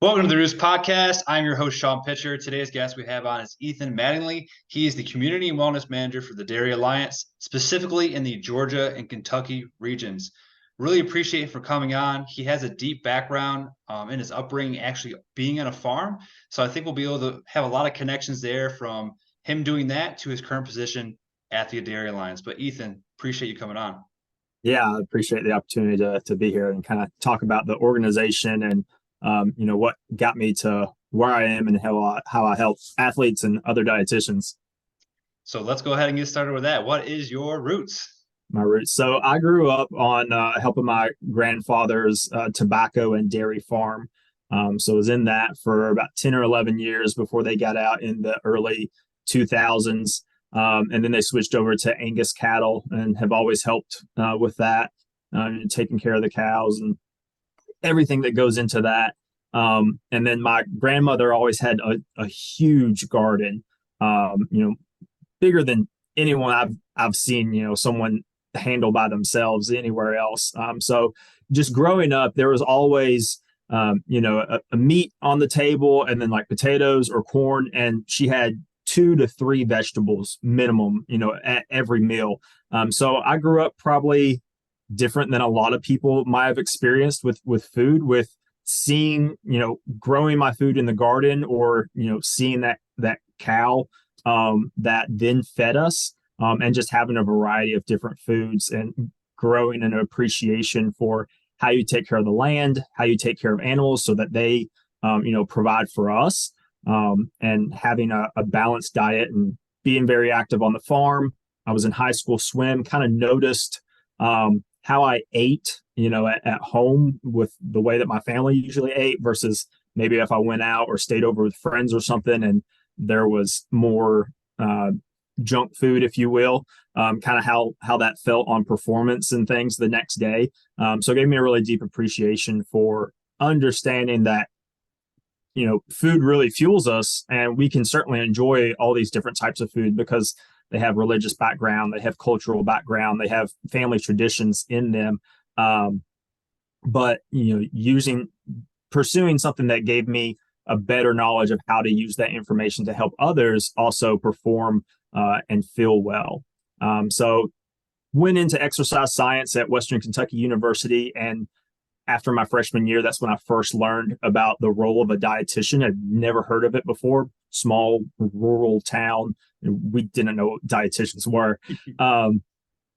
Welcome to the Roost Podcast. I'm your host, Sean Pitcher. Today's guest we have on is Ethan Mattingly. He is the Community and Wellness Manager for the Dairy Alliance, specifically in the Georgia and Kentucky regions. Really appreciate him for coming on. He has a deep background in his upbringing, actually being on a farm. So I think we'll be able to have a lot of connections there from him doing that to his current position at the Dairy Alliance. But Ethan, appreciate you coming on. Yeah, I appreciate the opportunity to be here and kind of talk about the organization and what got me to where I am and how I help athletes and other dietitians. So let's go ahead and get started with that. What is your roots? My roots. So I grew up on helping my grandfather's tobacco and dairy farm. So I was in that for about 10 or 11 years before they got out in the early 2000s. And then they switched over to Angus cattle and have always helped with that, taking care of the cows and everything that goes into that. And then my grandmother always had a huge garden, bigger than anyone I've seen, someone handle by themselves anywhere else. So just growing up, there was always, a meat on the table and then like potatoes or corn. And she had 2 to 3 vegetables minimum, at every meal. So I grew up probably different than a lot of people might have experienced with food, with seeing, growing my food in the garden or, seeing that cow that then fed us, and just having a variety of different foods and growing an appreciation for how you take care of the land, how you take care of animals so that they, provide for us, and having a balanced diet and being very active on the farm. I was in high school swim, kind of noticed how I ate, at home with the way that my family usually ate versus maybe if I went out or stayed over with friends or something and there was more junk food, if you will, kind of how that felt on performance and things the next day. So it gave me a really deep appreciation for understanding that, food really fuels us, and we can certainly enjoy all these different types of food because they have religious background, they have cultural background, they have family traditions in them. But pursuing something that gave me a better knowledge of how to use that information to help others also perform and feel well. So went into exercise science at Western Kentucky University, and after my freshman year, that's when I first learned about the role of a dietitian. I'd never heard of it before. Small rural town, we didn't know what dietitians were.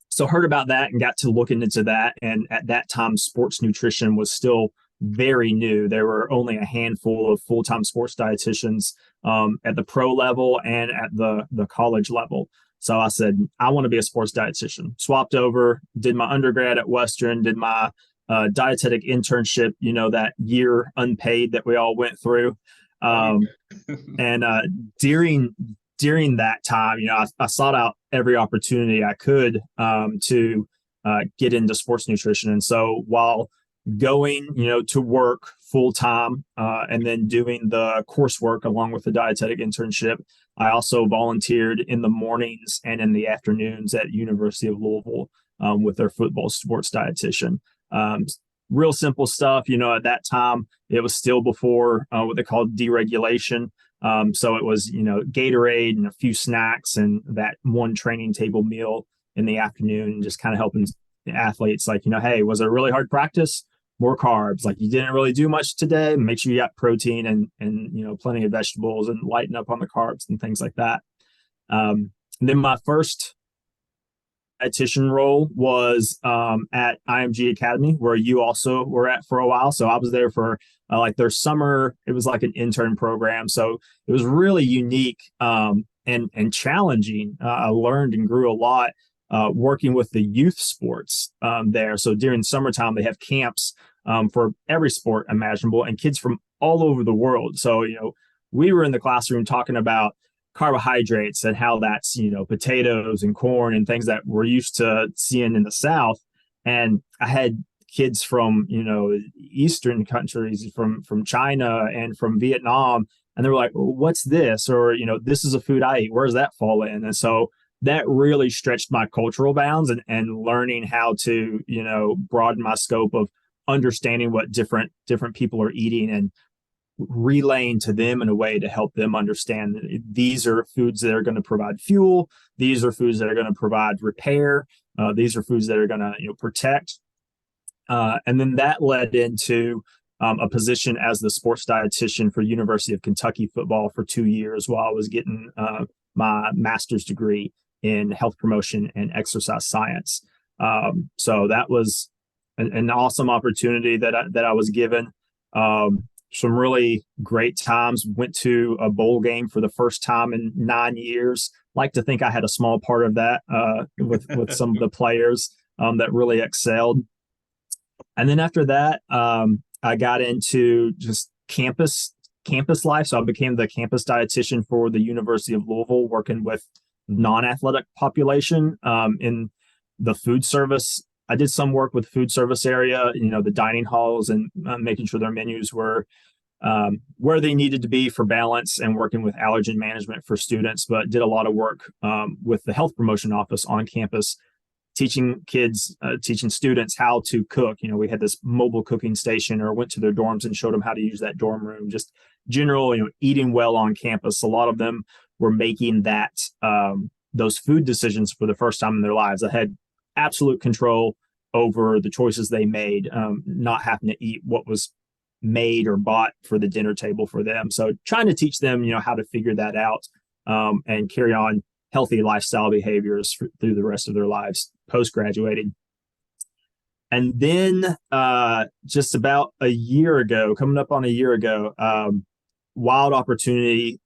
So heard about that and got to looking into that. And at that time, sports nutrition was still very new. There were only a handful of full-time sports dietitians at the pro level and at the college level. So I said, I want to be a sports dietitian. Swapped over, did my undergrad at Western, did my dietetic internship, that year unpaid that we all went through. And during that time, I sought out every opportunity I could to get into sports nutrition. And so while going, to work full time and then doing the coursework along with the dietetic internship, I also volunteered in the mornings and in the afternoons at University of Louisville with their football sports dietitian. Real simple stuff. At that time, it was still before what they called deregulation. So it was, Gatorade and a few snacks and that one training table meal in the afternoon, and just kind of helping the athletes like, hey, was it a really hard practice? More carbs. Like you didn't really do much today. Make sure you got protein and plenty of vegetables and lighten up on the carbs and things like that. And then my first dietitian role was at IMG Academy, where you also were at for a while. So I was there for like their summer. It was like an intern program. So it was really unique and challenging. I learned and grew a lot working with the youth sports there. So during summertime, they have camps for every sport imaginable and kids from all over the world. So, we were in the classroom talking about carbohydrates and how that's, potatoes and corn and things that we're used to seeing in the South. And I had kids from, Eastern countries, from China and from Vietnam. And they were like, well, what's this? Or, this is a food I eat. Where does that fall in? And so that really stretched my cultural bounds and learning how to, broaden my scope of understanding what different people are eating and relaying to them in a way to help them understand that these are foods that are going to provide fuel. These are foods that are going to provide repair. These are foods that are going to protect. And then that led into a position as the sports dietitian for University of Kentucky football for 2 years while I was getting my master's degree in health promotion and exercise science. So that was an awesome opportunity that I was given. Some really great times. Went to a bowl game for the first time in 9 years. Like to think I had a small part of that with some of the players that really excelled. And then after that, I got into just campus life. So I became the campus dietitian for the University of Louisville, working with non-athletic population in the food service. I did some work with food service area, the dining halls, and making sure their menus were where they needed to be for balance, and working with allergen management for students, but did a lot of work with the health promotion office on campus, teaching students how to cook. We had this mobile cooking station, or went to their dorms and showed them how to use that dorm room. Just general, eating well on campus. A lot of them were making those food decisions for the first time in their lives. I had absolute control over the choices they made, not having to eat what was made or bought for the dinner table for them. So trying to teach them, how to figure that out and carry on healthy lifestyle behaviors through the rest of their lives post-graduating. And then just about a year ago, coming up on a year ago, wild opportunity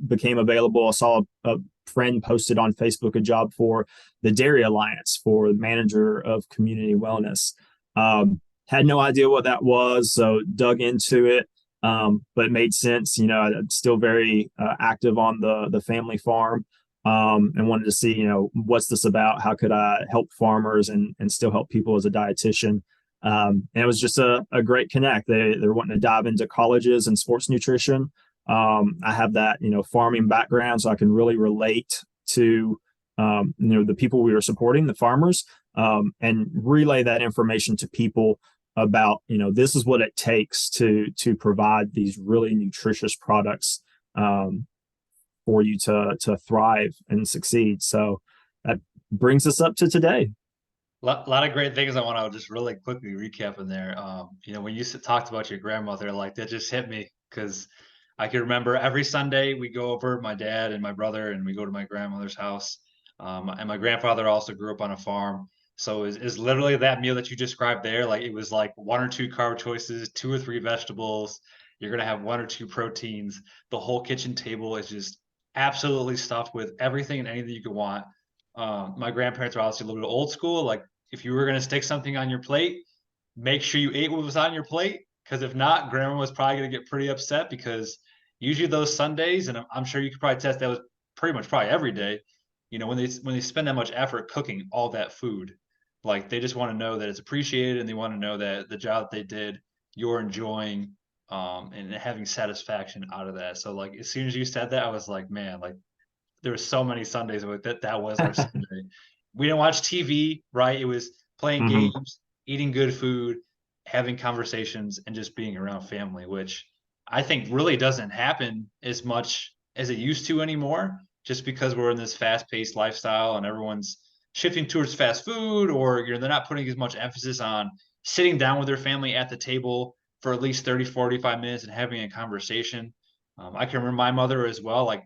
became available. I saw a friend posted on Facebook a job for the Dairy Alliance for the manager of community wellness. Had no idea what that was, so dug into it, but it made sense. I'm still very active on the family farm, and wanted to see, what's this about? How could I help farmers and still help people as a dietitian? And it was just a great connect. They're wanting to dive into colleges and sports nutrition. I have that, farming background, so I can really relate to, the people we were supporting, the farmers, and relay that information to people about, this is what it takes to provide these really nutritious products for you to thrive and succeed. So that brings us up to today. A lot of great things I want to just really quickly recap in there. When you talked about your grandmother, like that just hit me, because I can remember every Sunday we go over, my dad and my brother, and we go to my grandmother's house. And my grandfather also grew up on a farm. So is literally that meal that you described there. Like, it was like 1 or 2 carb choices, 2 or 3 vegetables. You're going to have 1 or 2 proteins. The whole kitchen table is just absolutely stuffed with everything and anything you could want. My grandparents are obviously a little bit old school. Like, if you were going to stick something on your plate, make sure you ate what was on your plate. Because if not, grandma was probably going to get pretty upset, because usually those Sundays, and I'm sure you could probably test that was pretty much probably every day, when they spend that much effort cooking all that food, like, they just want to know that it's appreciated, and they want to know that the job that they did, you're enjoying, and having satisfaction out of that. So, like, as soon as you said that, I was like, man, like, there were so many Sundays with that was our Sunday. We didn't watch TV, right? It was playing games, eating good food, having conversations, and just being around family, which I think really doesn't happen as much as it used to anymore, just because we're in this fast-paced lifestyle and everyone's shifting towards fast food, or they're not putting as much emphasis on sitting down with their family at the table for at least 30, 45 minutes and having a conversation. I can remember my mother as well, like,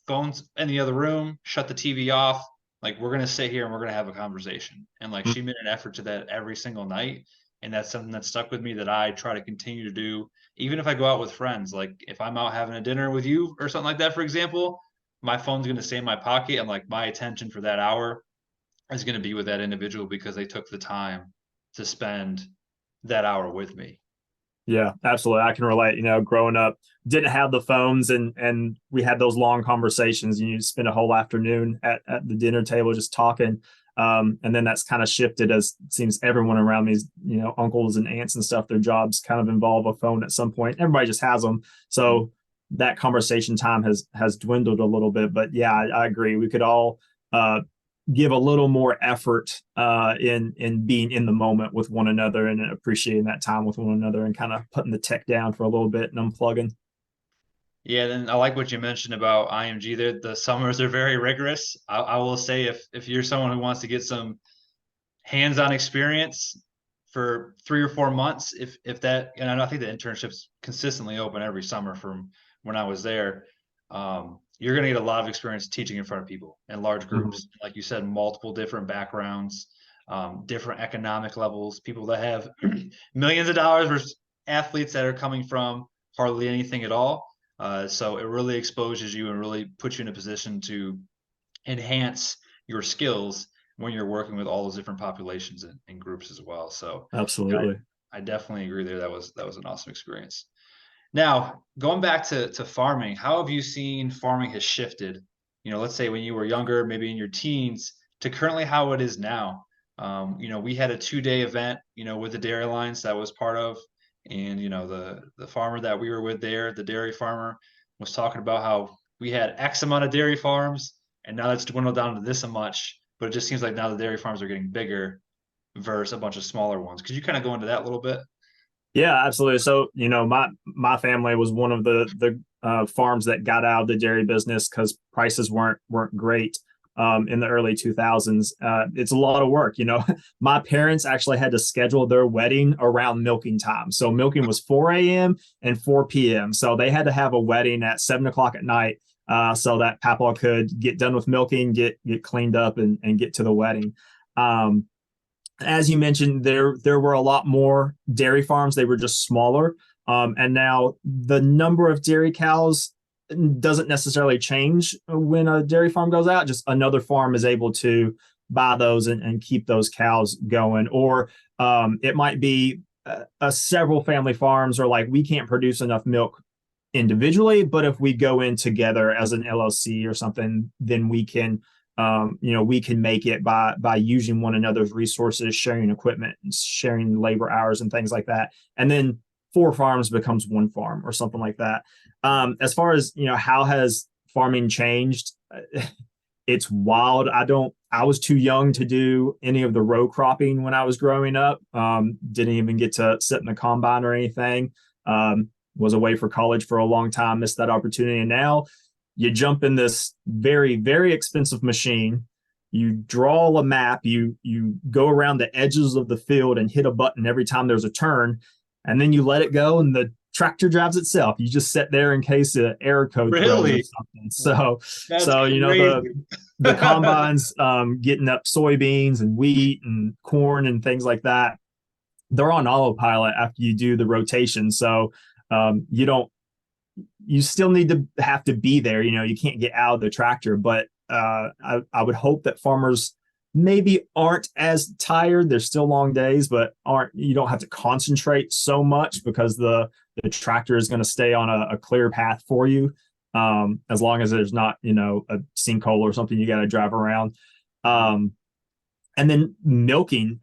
phones in the other room, shut the TV off. Like, we're going to sit here and we're going to have a conversation. And like, she made an effort to that every single night. And that's something that stuck with me that I try to continue to do. Even if I go out with friends, like if I'm out having a dinner with you or something like that, for example, my phone's going to stay in my pocket, and like, my attention for that hour is going to be with that individual because they took the time to spend that hour with me. Yeah, absolutely. I can relate. Growing up, didn't have the phones, and we had those long conversations. You spend a whole afternoon at the dinner table just talking. And then that's kind of shifted, as it seems everyone around me, uncles and aunts and stuff, their jobs kind of involve a phone at some point. Everybody just has them. So that conversation time has dwindled a little bit. But yeah, I agree. We could all give a little more effort in being in the moment with one another and appreciating that time with one another and kind of putting the tech down for a little bit and unplugging. Yeah, then I like what you mentioned about IMG there. The summers are very rigorous. I will say if you're someone who wants to get some hands-on experience for 3 or 4 months, if that, and I think the internship's consistently open every summer from when I was there. You're going to get a lot of experience teaching in front of people in large groups. Mm-hmm. Like you said, multiple different backgrounds, different economic levels, people that have millions of dollars versus athletes that are coming from hardly anything at all. So it really exposes you and really puts you in a position to enhance your skills when you're working with all those different populations and groups as well. So Absolutely. I definitely agree there. That was an awesome experience. Now, going back to farming, how have you seen farming has shifted? Let's say when you were younger, maybe in your teens, to currently how it is now. We had a 2-day event, with the dairy lines that was part of, and the farmer that we were with there, the dairy farmer, was talking about how we had X amount of dairy farms, and now that's dwindled down to this much. But it just seems like now the dairy farms are getting bigger versus a bunch of smaller ones. Could you kind of go into that a little bit? Yeah, absolutely. So, my family was one of the farms that got out of the dairy business because prices weren't great in the early 2000s. It's a lot of work. My parents actually had to schedule their wedding around milking time. So milking was 4 a.m. and 4 p.m. So they had to have a wedding at 7 o'clock at night so that Papa could get done with milking, get cleaned up, and get to the wedding. As you mentioned, there were a lot more dairy farms. They were just smaller. And now the number of dairy cows doesn't necessarily change when a dairy farm goes out. Just another farm is able to buy those and keep those cows going. Or it might be several family farms are like, we can't produce enough milk individually, but if we go in together as an LLC or something, then we can we can make it by using one another's resources, sharing equipment, and sharing labor hours and things like that. And then 4 farms becomes 1 farm or something like that. As far as how has farming changed, it's wild. I was too young to do any of the row cropping when I was growing up. Didn't even get to sit in the combine or anything. Was away for college for a long time, missed that opportunity. And now you jump in this very, very expensive machine. You draw a map. You go around the edges of the field and hit a button every time there's a turn, and then you let it go, and the tractor drives itself. You just sit there in case an error code throws or something. That's So the combines getting up soybeans and wheat and corn and things like that. They're on autopilot after you do the rotation. So you still need to have to be there. You can't get out of the tractor, but I would hope that farmers maybe aren't as tired. There's still long days, but you don't have to concentrate so much because the tractor is going to stay on a clear path for you. As long as there's not, a sinkhole or something you got to drive around. And then milking,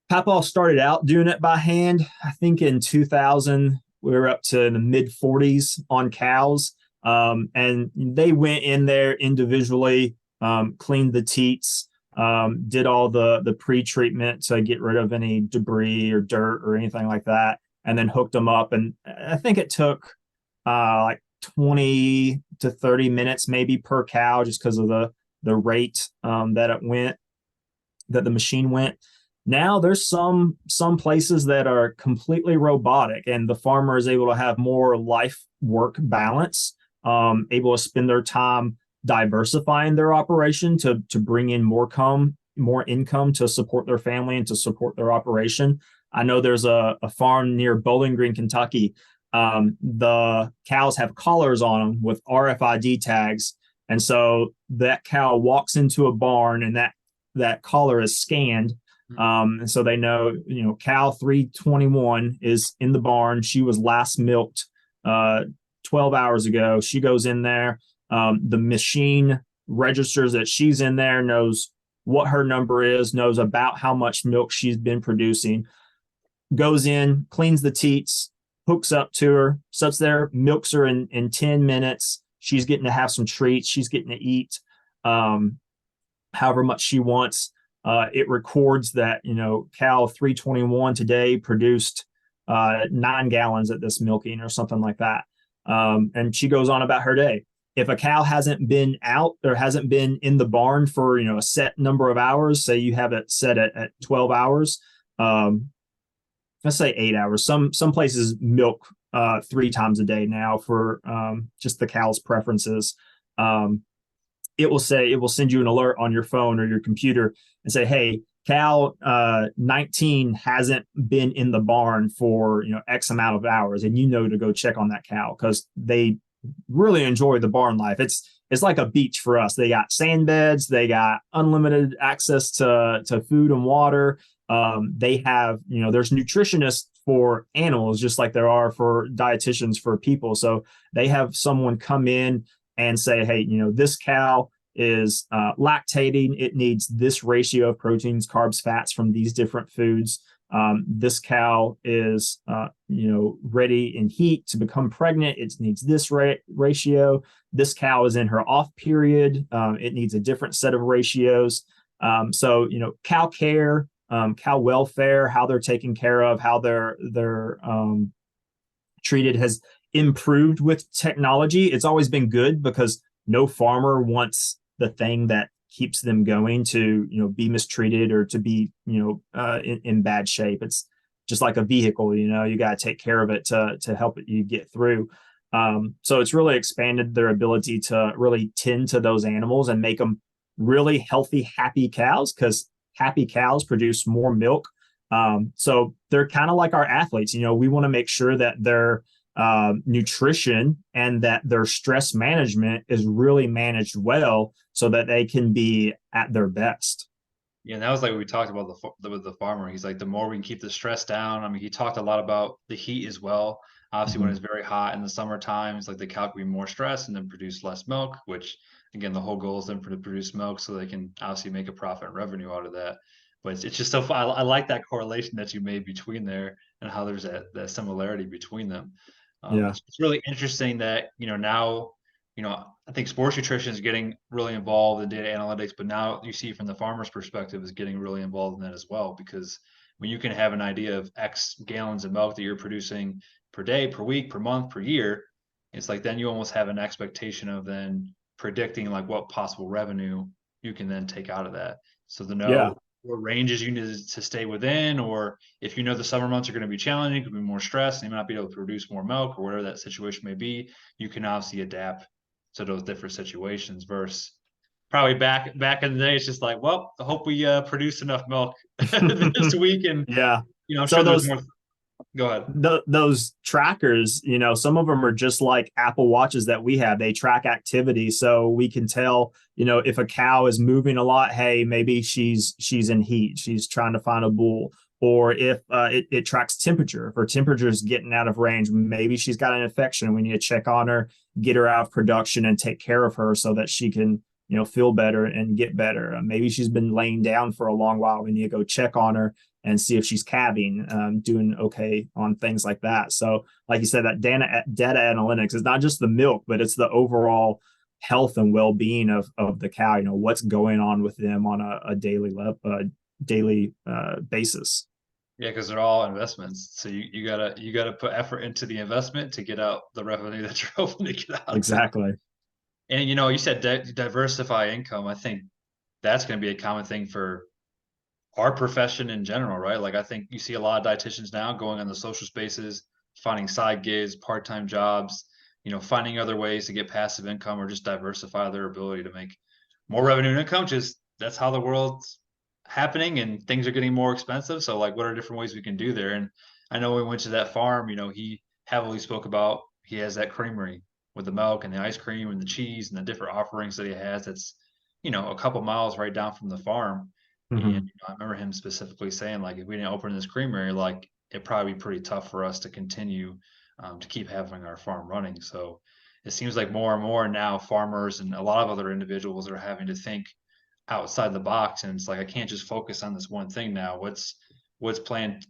Papa started out doing it by hand. I think in 2000, we were up to the mid 40s on cows. And they went in there individually, cleaned the teats, did all the pre-treatment to get rid of any debris or dirt or anything like that, and then hooked them up. And I think it took like 20 to 30 minutes maybe per cow, just because of the rate that the machine went. Now there's some places that are completely robotic, and the farmer is able to have more life work balance, able to spend their time diversifying their operation to bring in more income to support their family and to support their operation. I know there's a farm near Bowling Green, Kentucky. The cows have collars on them with RFID tags, and so that cow walks into a barn, and that collar is scanned. And so they know, cow 321 is in the barn. She was last milked 12 hours ago. She goes in there. The machine registers that she's in there, knows what her number is, knows about how much milk she's been producing, goes in, cleans the teats, hooks up to her, sits there, milks her in 10 minutes. She's getting to have some treats. She's getting to eat. however much she wants. It records that, cow 321 today produced 9 gallons at this milking or something like that. And she goes on about her day. If a cow hasn't been out or hasn't been in the barn for, a set number of hours, say you have it set at 12 hours, let's say 8 hours. Some places milk 3 times a day now for just the cow's preferences. It will send you an alert on your phone or your computer and say, hey, cow 19 hasn't been in the barn for X amount of hours, and to go check on that cow because they really enjoy the barn life. It's like a beach for us. They got sand beds, they got unlimited access to food and water. They have, there's nutritionists for animals just like there are for dietitians for people. So they have someone come in and say, hey, this cow is lactating. It needs this ratio of proteins, carbs, fats from these different foods. This cow is, ready in heat to become pregnant. It needs this ratio. This cow is in her off period. It needs a different set of ratios. So, cow care, cow welfare, how they're taken care of, how they're treated has improved with technology. It's always been good because no farmer wants the thing that keeps them going to, be mistreated or to be, in bad shape. It's just like a vehicle, you got to take care of it to help it you get through. So it's really expanded their ability to really tend to those animals and make them really healthy, happy cows, because happy cows produce more milk. So they're kind of like our athletes. We want to make sure that their nutrition and that their stress management is really managed well so that they can be at their best. Yeah, and that was like we talked about with the farmer. He's like, the more we can keep the stress down. I mean, he talked a lot about the heat as well. Obviously, when it's very hot in the summertime, it's like the cow can be more stressed and then produce less milk, which again, the whole goal is then to produce milk so they can obviously make a profit and revenue out of that. But it's just so fun. I like that correlation that you made between there and how there's that similarity between them. Yeah. It's really interesting that, now, I think sports nutrition is getting really involved in data analytics, but now you see from the farmer's perspective is getting really involved in that as well, because when you can have an idea of X gallons of milk that you're producing per day, per week, per month, per year, it's like then you almost have an expectation of then predicting like what possible revenue you can then take out of that. So to Yeah. know what ranges you need to stay within, or if the summer months are going to be challenging, could be more stress, and you might not be able to produce more milk or whatever that situation may be, you can obviously adapt to those different situations. Versus probably back in the day, it's just like, well, I hope we produce enough milk this week, and Yeah. I'm So sure there's more. Go ahead. Those trackers, some of them are just like Apple Watches that we have. They track activity, so we can tell, if a cow is moving a lot, hey, maybe she's in heat, she's trying to find a bull. Or if it tracks temperature. If her temperature is getting out of range, maybe she's got an infection. We need to check on her, get her out of production, and take care of her so that she can, feel better and get better. Maybe she's been laying down for a long while. We need to go check on her and see if she's calving, doing okay on things like that. So, like you said, that data analytics is not just the milk, but it's the overall health and well-being of the cow. What's going on with them on a daily basis. Yeah, because they're all investments. So you gotta put effort into the investment to get out the revenue that you're hoping to get out. Exactly. And you said diversify income. I think that's going to be a common thing for our profession in general, right? Like I think you see a lot of dietitians now going on the social spaces, finding side gigs, part-time jobs, finding other ways to get passive income or just diversify their ability to make more revenue and income. Just that's how the world's happening and things are getting more expensive. So like what are different ways we can do there? And I know we went to that farm, he heavily spoke about he has that creamery with the milk and the ice cream and the cheese and the different offerings that he has. That's, a couple miles right down from the farm. And Mm-hmm. I remember him specifically saying, like, if we didn't open this creamery, like, it'd probably be pretty tough for us to continue to keep having our farm running. So it seems like more and more now farmers and a lot of other individuals are having to think outside the box. And it's like, I can't just focus on this one thing now. What's plan,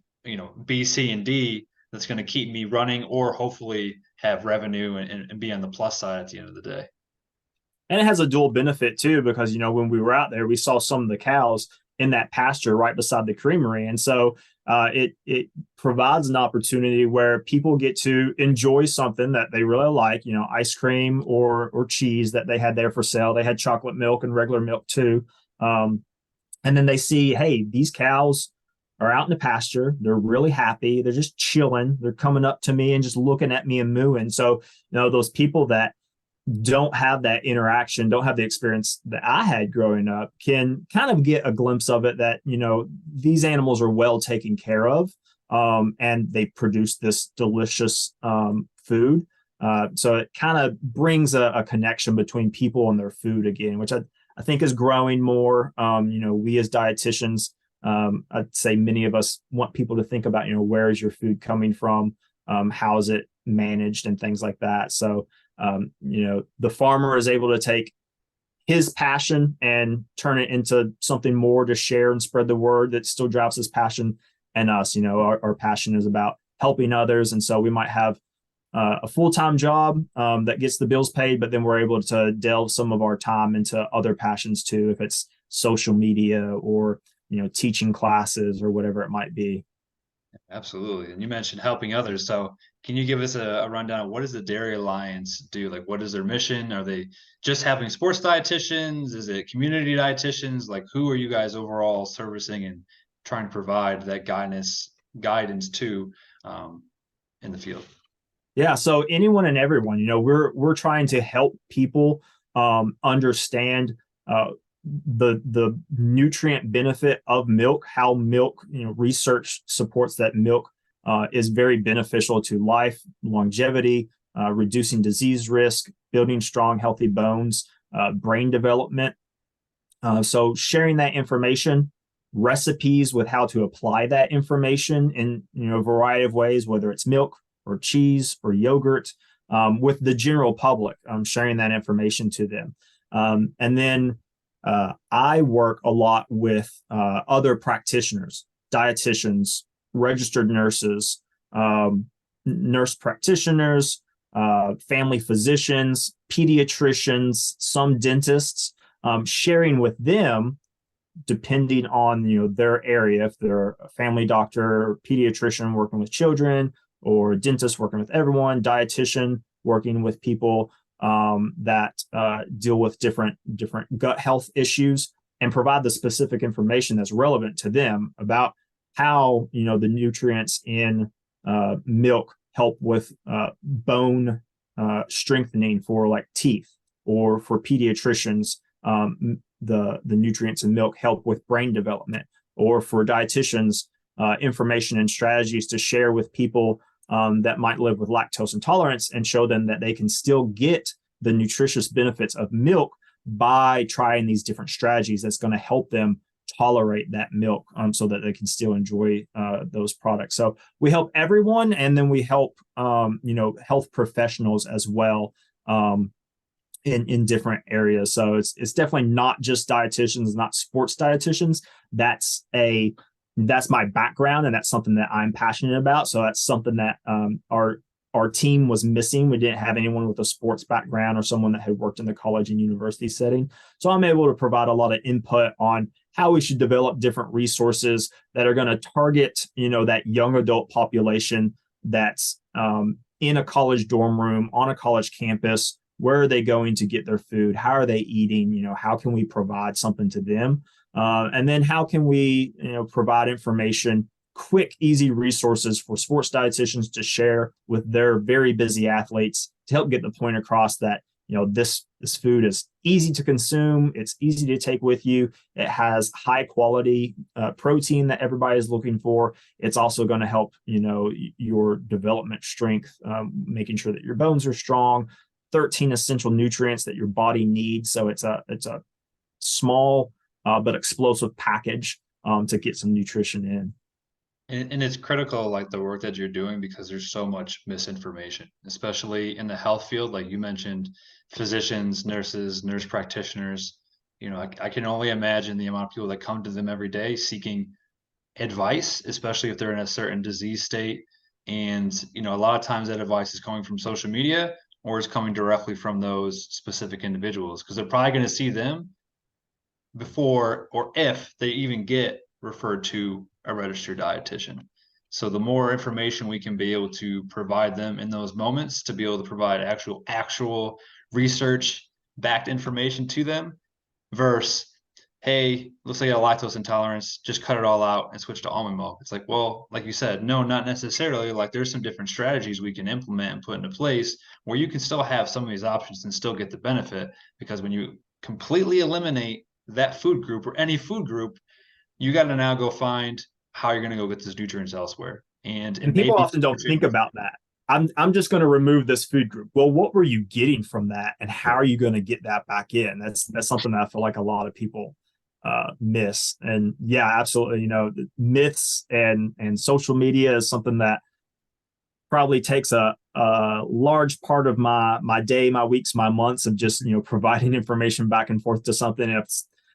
B, C, and D that's going to keep me running or hopefully have revenue and be on the plus side at the end of the day. And it has a dual benefit too, because, when we were out there, we saw some of the cows in that pasture right beside the creamery. And so it provides an opportunity where people get to enjoy something that they really like, ice cream or cheese that they had there for sale. They had chocolate milk and regular milk too. And then they see, hey, these cows are out in the pasture. They're really happy. They're just chilling. They're coming up to me and just looking at me and mooing. So, those people that don't have that interaction, don't have the experience that I had growing up, can kind of get a glimpse of it that, these animals are well taken care of, and they produce this delicious food. So it kind of brings a connection between people and their food again, which I think is growing more. We as dietitians, I'd say many of us want people to think about, where is your food coming from? How is it managed and things like that. So, the farmer is able to take his passion and turn it into something more to share and spread the word that still drives his passion. And us, our passion is about helping others. And so we might have a full-time job that gets the bills paid, but then we're able to delve some of our time into other passions too, if it's social media or, teaching classes or whatever it might be. Absolutely. And you mentioned helping others. So can you give us a rundown of what does the Dairy Alliance do? Like, what is their mission? Are they just helping sports dietitians? Is it community dietitians? Like, who are you guys overall servicing and trying to provide that guidance to in the field? Yeah, so anyone and everyone, we're trying to help people understand the nutrient benefit of milk, how milk, research supports that milk is very beneficial to life, longevity, reducing disease risk, building strong, healthy bones, brain development. So sharing that information, recipes with how to apply that information in a variety of ways, whether it's milk or cheese or yogurt, with the general public, sharing that information to them. And then I work a lot with other practitioners, dietitians, registered nurses, nurse practitioners, family physicians, pediatricians, some dentists, sharing with them depending on their area, if they're a family doctor, pediatrician working with children, or dentist working with everyone, dietitian working with people that deal with different gut health issues, and provide the specific information that's relevant to them about how the nutrients in milk help with bone strengthening for like teeth, or for pediatricians, the nutrients in milk help with brain development, or for dietitians, information and strategies to share with people that might live with lactose intolerance, and show them that they can still get the nutritious benefits of milk by trying these different strategies that's going to help them tolerate that milk, so that they can still enjoy those products. So we help everyone, and then we help health professionals as well, in different areas. So it's definitely not just dietitians, not sports dietitians. That's my background, and that's something that I'm passionate about. So that's something that our team was missing. We didn't have anyone with a sports background or someone that had worked in the college and university setting. So I'm able to provide a lot of input on how we should develop different resources that are going to target, that young adult population that's in a college dorm room, on a college campus. Where are they going to get their food? How are they eating? How can we provide something to them? And then how can we, provide information, quick, easy resources for sports dietitians to share with their very busy athletes, to help get the point across that, this food is easy to consume. It's easy to take with you. It has high quality protein that everybody is looking for. It's also going to help, your development strength, making sure that your bones are strong. 13 essential nutrients that your body needs. So it's a small but explosive package to get some nutrition in. And it's critical, like the work that you're doing, because there's so much misinformation, especially in the health field. Like you mentioned, physicians, nurses, nurse practitioners. I can only imagine the amount of people that come to them every day seeking advice, especially if they're in a certain disease state. And a lot of times that advice is coming from social media, or is coming directly from those specific individuals, because they're probably going to see them before or if they even get referred to a registered dietitian. So the more information we can be able to provide them in those moments, to be able to provide actual research backed information to them, versus, hey, looks like you got lactose intolerance, just cut it all out and switch to almond milk. It's like, well, like you said, no, not necessarily. Like, there's some different strategies we can implement and put into place where you can still have some of these options and still get the benefit. Because when you completely eliminate that food group or any food group, you got to now go find how you're going to go get those nutrients elsewhere. And it And may people be often don't think about that. I'm just going to remove this food group. Well, what were you getting from that, and how are you going to get that back in? That's something that I feel like a lot of people miss. And yeah, absolutely. You know, myths and social media is something that probably takes a large part of my day, my weeks, my months of just, you know, providing information back and forth to something. If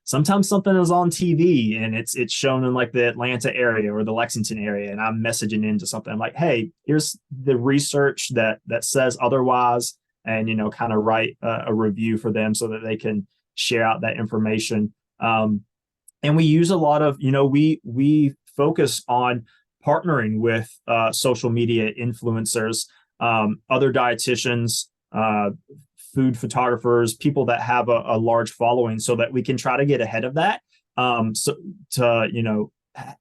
sometimes something is on TV and it's shown in like the Atlanta area or the Lexington area, and I'm messaging into something. I'm like, hey, here's the research that says otherwise, and, you know, kind of write a review for them so that they can share out that information. And we use a lot of, you know, we focus on partnering with social media influencers, other dietitians, food photographers, people that have a large following, so that we can try to get ahead of that. So to, you know,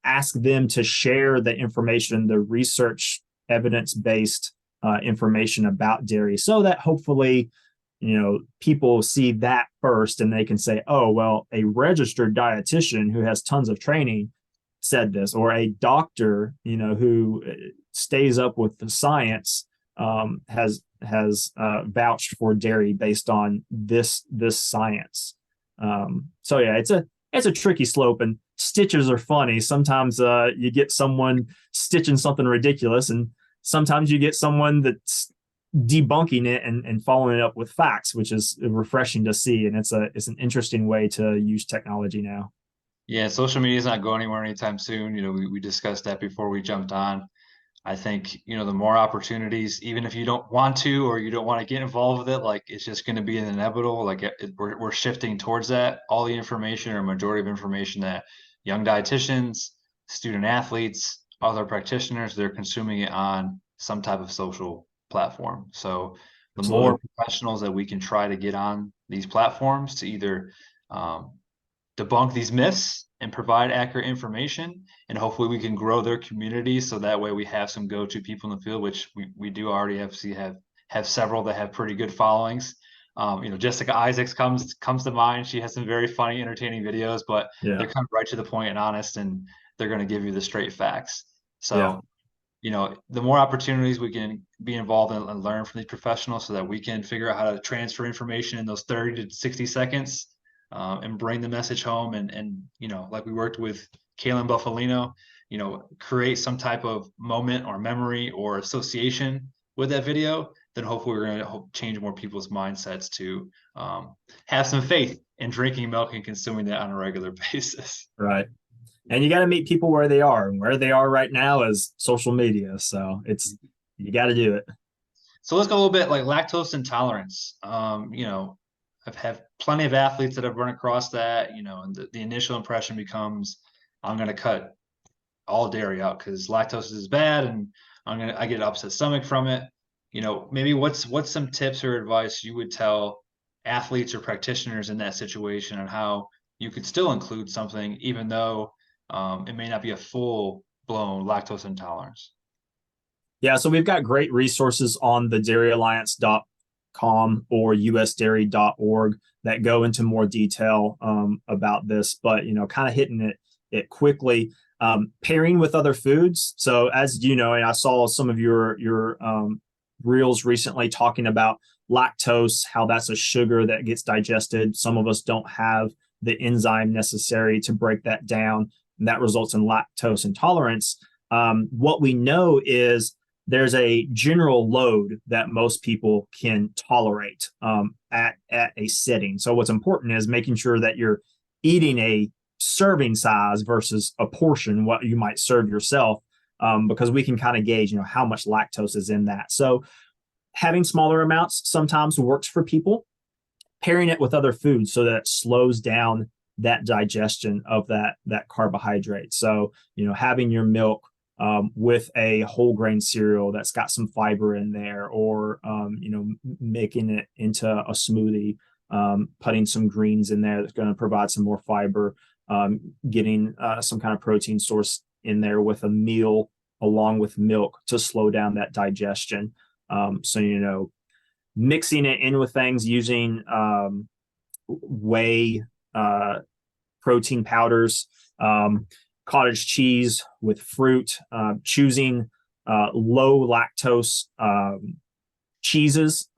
ask them to share the information, the research evidence-based information about dairy, so that hopefully, you know, people see that first and they can say, oh, well, a registered dietitian who has tons of training said this, or a doctor, you know, who stays up with the science, has vouched for dairy based on this science. So yeah, it's a tricky slope, and stitches are funny. Sometimes you get someone stitching something ridiculous, and sometimes you get someone that's debunking it and following it up with facts, which is refreshing to see. And it's an interesting way to use technology now. Yeah, social media is not going anywhere anytime soon. You know, we discussed that before we jumped on. I think, you know, the more opportunities, even if you don't want to or you don't want to get involved with it, like, it's just going to be inevitable. Like, we're shifting towards that. All the information, or majority of information, that young dietitians, student athletes, other practitioners, they're consuming it on some type of social platform. So the Absolutely. more professionals that we can try to get on these platforms to either debunk these myths and provide accurate information, and hopefully we can grow their community, so that way we have some go-to people in the field, which we do already have several that have pretty good followings. You know, Jessica Isaacs comes to mind. She has some very funny, entertaining videos, but Yeah. they're kind of right to the point and honest, and they're going to give you the straight facts. So Yeah. you know, the more opportunities we can be involved in and learn from these professionals, so that we can figure out how to transfer information in those 30 to 60 seconds, and bring the message home. And, you know, like we worked with Kaylin Buffalino, you know, create some type of moment or memory or association with that video, then hopefully we're going to change more people's mindsets to have some faith in drinking milk and consuming that on a regular basis. Right. And you got to meet people where they are, and where they are right now is social media. So you got to do it. So let's go a little bit like lactose intolerance. You know, I've had plenty of athletes that have run across that, you know, and the initial impression becomes, I'm going to cut all dairy out because lactose is bad, and I get an upset stomach from it. You know, maybe what's some tips or advice you would tell athletes or practitioners in that situation on how you could still include something, even though it may not be a full blown lactose intolerance? Yeah, so we've got great resources on the dairyalliance.com or usdairy.org that go into more detail about this, but, you know, kind of hitting it quickly. Pairing with other foods. So as you know, and I saw some of your reels recently talking about lactose, how that's a sugar that gets digested. Some of us don't have the enzyme necessary to break that down, and that results in lactose intolerance. What we know is there's a general load that most people can tolerate at a sitting. So what's important is making sure that you're eating a serving size versus a portion, what you might serve yourself, because we can kind of gauge, you know, how much lactose is in that. So Having smaller amounts sometimes works for people. Pairing it with other foods so that it slows down that digestion of that carbohydrate. So, having your milk with a whole grain cereal that's got some fiber in there, or making it into a smoothie, putting some greens in there that's going to provide some more fiber, getting some kind of protein source in there with a meal along with milk to slow down that digestion. So, mixing it in with things, using whey protein powders, cottage cheese with fruit, choosing low lactose cheeses,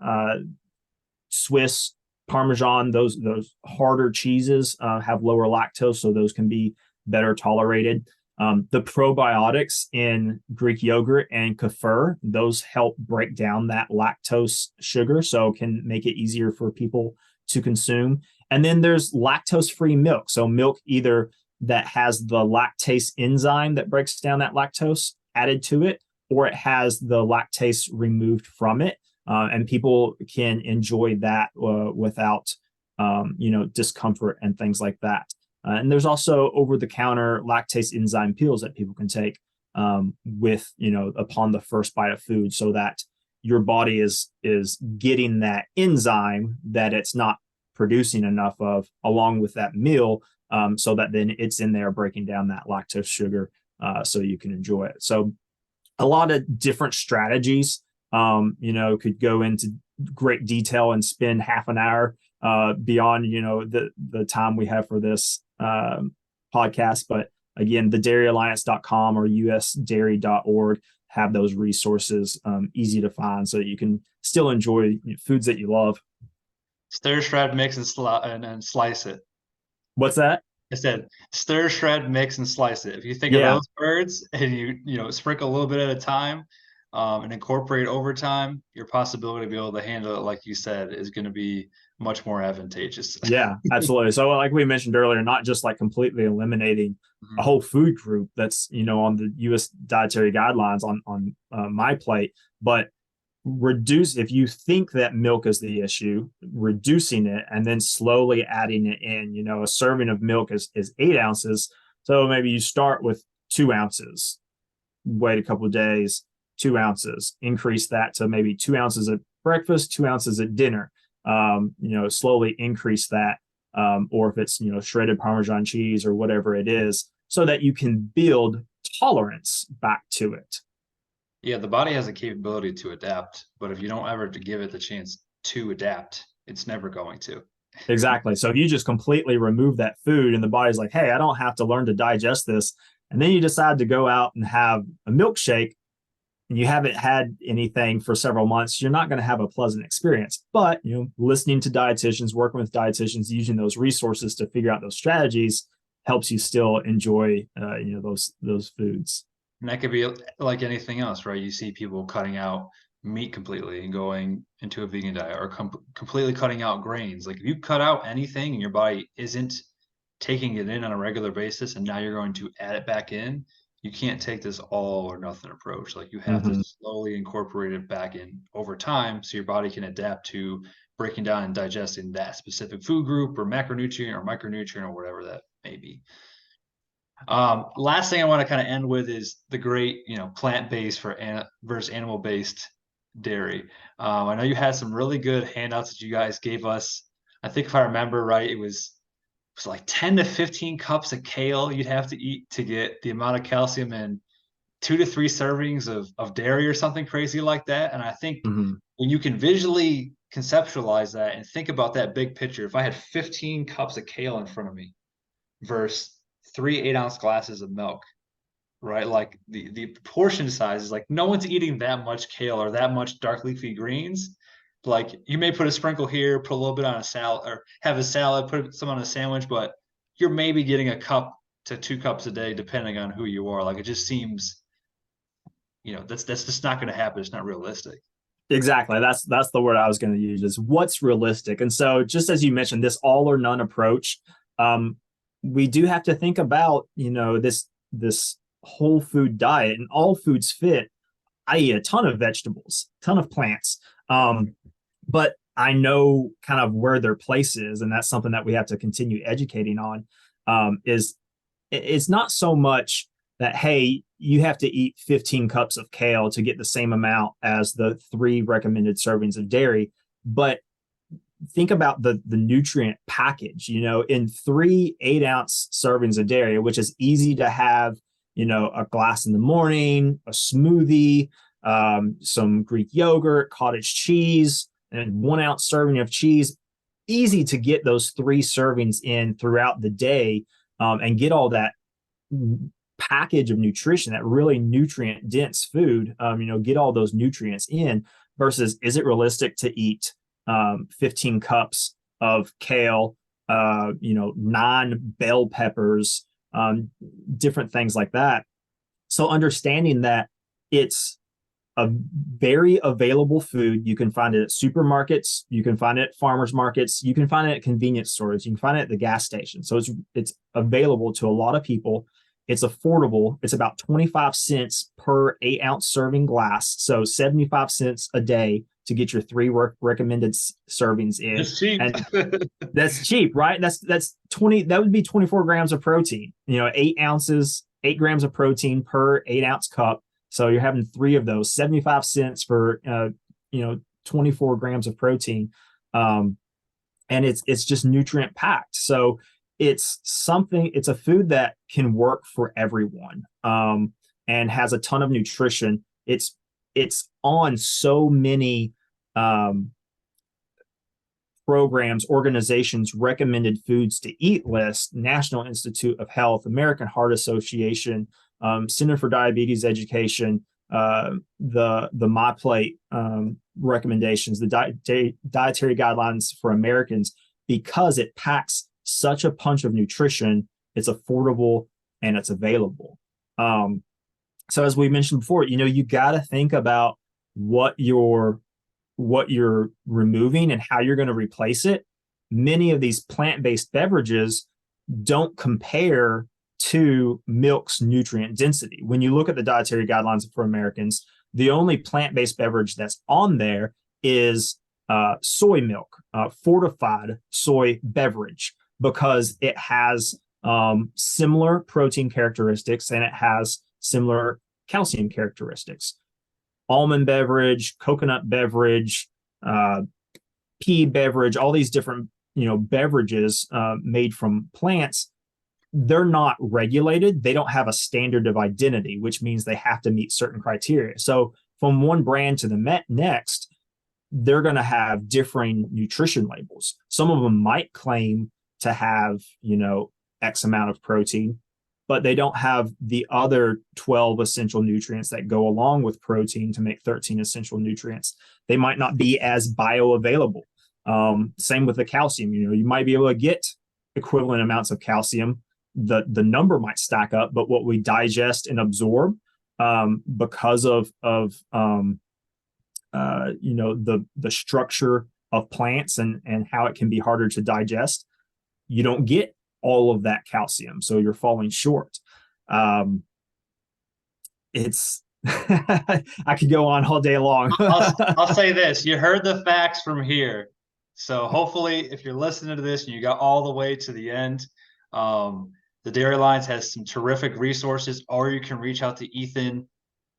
Swiss, Parmesan, those harder cheeses have lower lactose, so those can be better tolerated. The probiotics in Greek yogurt and kefir, those help break down that lactose sugar, so can make it easier for people to consume. And then there's lactose-free milk. So milk either that has the lactase enzyme that breaks down that lactose added to it, or it has the lactase removed from it. And people can enjoy that without, discomfort and things like that. And there's also over-the-counter lactase enzyme pills that people can take with, upon the first bite of food, so that your body is getting that enzyme that it's not producing enough of along with that meal, so that then it's in there breaking down that lactose sugar, so you can enjoy it. So a lot of different strategies, could go into great detail and spend half an hour beyond, the time we have for this podcast. But again, the dairyalliance.com or usdairy.org have those resources easy to find, so that you can still enjoy foods that you love. Stir, shred, mix, and slice it. What's that? I said stir, shred, mix, and slice it. If you think of those words and you sprinkle a little bit at a time and incorporate over time, your possibility to be able to handle it, like you said, is going to be much more advantageous. Yeah, absolutely. So like we mentioned earlier, not just like completely eliminating a whole food group that's, on the U.S. dietary guidelines on my plate, but reduce, if you think that milk is the issue, reducing it and then slowly adding it in. A serving of milk is 8 ounces. So maybe you start with 2 ounces, wait a couple of days, 2 ounces, increase that to maybe 2 ounces at breakfast, 2 ounces at dinner. Slowly increase that, or if it's, shredded Parmesan cheese or whatever it is, so that you can build tolerance back to it. Yeah, the body has a capability to adapt, but if you don't ever give it the chance to adapt, it's never going to. Exactly. So if you just completely remove that food and the body's like, hey, I don't have to learn to digest this, and then you decide to go out and have a milkshake, and you haven't had anything for several months, you're not going to have a pleasant experience. But, listening to dietitians, working with dietitians, using those resources to figure out those strategies helps you still enjoy, those foods. And that could be like anything else, right? You see people cutting out meat completely and going into a vegan diet, or completely cutting out grains. Like if you cut out anything and your body isn't taking it in on a regular basis, and now you're going to add it back in, you can't take this all or nothing approach. Like you have to slowly incorporate it back in over time, so your body can adapt to breaking down and digesting that specific food group or macronutrient or micronutrient or whatever that may be. Last thing I want to kind of end with is the great, plant-based versus animal-based dairy. I know you had some really good handouts that you guys gave us. I think if I remember right, it was like 10 to 15 cups of kale you'd have to eat to get the amount of calcium in 2 to 3 servings of dairy or something crazy like that. And I think when you can visually conceptualize that and think about that big picture, if I had 15 cups of kale in front of me versus 3 8-ounce glasses of milk, right? Like the portion size is like no one's eating that much kale or that much dark leafy greens. Like you may put a sprinkle here, put a little bit on a salad, or have a salad, put some on a sandwich, but you're maybe getting a cup to 2 cups a day, depending on who you are. Like it just seems, that's just not going to happen. It's not realistic. Exactly. That's the word I was going to use, is what's realistic. And so just as you mentioned, this all or none approach, we do have to think about, this whole food diet, and all foods fit. I eat a ton of vegetables, ton of plants. But I know kind of where their place is, and that's something that we have to continue educating on. Is it's not so much that, hey, you have to eat 15 cups of kale to get the same amount as the 3 recommended servings of dairy, but think about the nutrient package, in 3 8-ounce servings of dairy, which is easy to have, a glass in the morning, a smoothie, some Greek yogurt, cottage cheese, and 1-ounce serving of cheese. Easy to get those 3 servings in throughout the day, and get all that package of nutrition, that really nutrient dense food, get all those nutrients in, versus is it realistic to eat 15 cups of kale, 9 bell peppers, different things like that. So understanding that it's a very available food. You can find it at supermarkets, you can find it at farmers markets, you can find it at convenience stores, you can find it at the gas station. So it's available to a lot of people. It's affordable. It's about 25 cents per 8-ounce serving glass. So 75 cents a day to get your 3 recommended servings in. It's cheap. And that's cheap, right? That's 20. That would be 24 grams of protein. 8 ounces, 8 grams of protein per 8-ounce cup. So you're having 3 of those, 75 cents for 24 grams of protein, and it's just nutrient packed. So it's a food that can work for everyone, and has a ton of nutrition. It's on so many programs, organizations, recommended foods to eat list, National Institute of Health, American Heart Association, Center for Diabetes Education, the MyPlate recommendations, the dietary guidelines for Americans, because it packs such a punch of nutrition. It's affordable and it's available. So as we mentioned before, you got to think about what you're removing and how you're going to replace it. Many of these plant-based beverages don't compare to milk's nutrient density. When you look at the dietary guidelines for Americans, the only plant-based beverage that's on there is soy milk, fortified soy beverage, because it has similar protein characteristics and it has similar calcium characteristics. Almond beverage, coconut beverage, pea beverage, all these different beverages made from plants, they're not regulated. They don't have a standard of identity, which means they have to meet certain criteria. So from one brand to the next, they're going to have differing nutrition labels. Some of them might claim to have, X amount of protein, but they don't have the other 12 essential nutrients that go along with protein to make 13 essential nutrients. They might not be as bioavailable. Same with the calcium. You might be able to get equivalent amounts of calcium. The number might stack up, but what we digest and absorb, because of the structure of plants and how it can be harder to digest, you don't get all of that calcium, so you're falling short. It's I could go on all day long. I'll say this: you heard the facts from here. So hopefully, if you're listening to this and you got all the way to the end, the Dairy Alliance has some terrific resources, or you can reach out to Ethan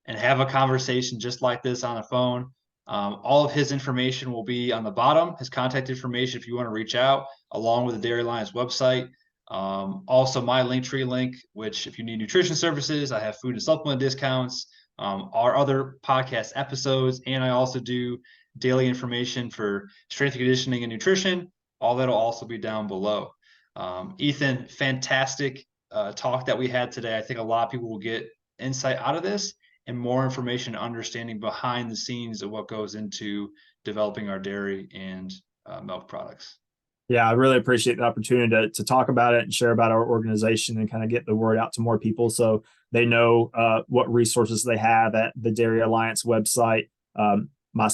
and have a conversation just like this on the phone. All of his information will be on the bottom, his contact information if you want to reach out, along with the Dairy Alliance website. Also my Linktree link, which if you need nutrition services, I have food and supplement discounts, our other podcast episodes, and I also do daily information for strength and conditioning and nutrition. All that'll also be down below. Ethan, fantastic talk that we had today. I think a lot of people will get insight out of this and more information and understanding behind the scenes of what goes into developing our dairy and milk products. Yeah, I really appreciate the opportunity to talk about it and share about our organization and kind of get the word out to more people so they know what resources they have at the Dairy Alliance website. My